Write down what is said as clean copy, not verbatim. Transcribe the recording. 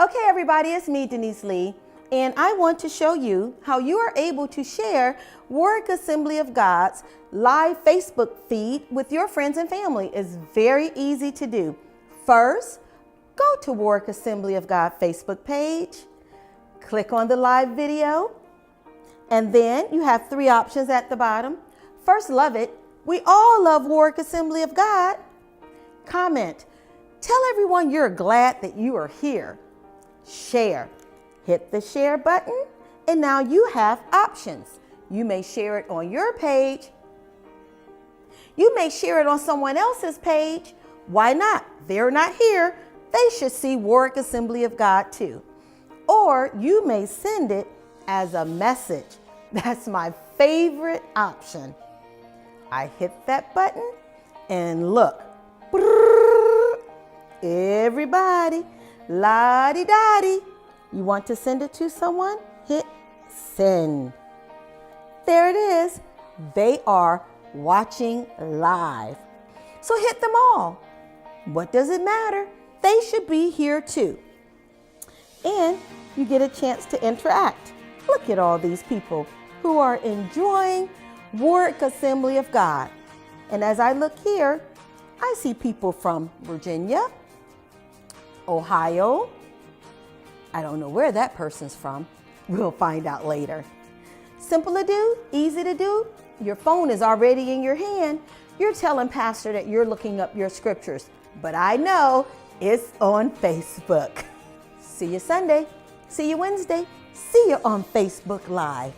Okay, everybody, it's me, Denise Lee, and I want to show you how you are able to share Warwick Assembly of God's live Facebook feed with your friends and family. It's very easy to do. First, go to Warwick Assembly of God Facebook page, click on the live video, and then you have three options at the bottom. First, love it. We all love Warwick Assembly of God. Comment. Tell everyone you're glad that you are here. Share. Hit the share button, and now you have options. You may share it on your page. You may share it on someone else's page. Why not? They're not here. They should see Warwick Assembly of God too. Or you may send it as a message. That's my favorite option. I hit that button and look. Everybody, la-di-da-di. You want to send it to someone? Hit send. There it is. They are watching live. So hit them all. What does it matter? They should be here too. And you get a chance to interact. Look at all these people who are enjoying Warwick Assembly of God. And as I look here, I see people from Virginia, Ohio. I don't know where that person's from. We'll find out later. Simple to do, easy to do. Your phone is already in your hand. You're telling Pastor that you're looking up your scriptures, but I know it's on Facebook. See you Sunday. See you Wednesday. See you on Facebook Live.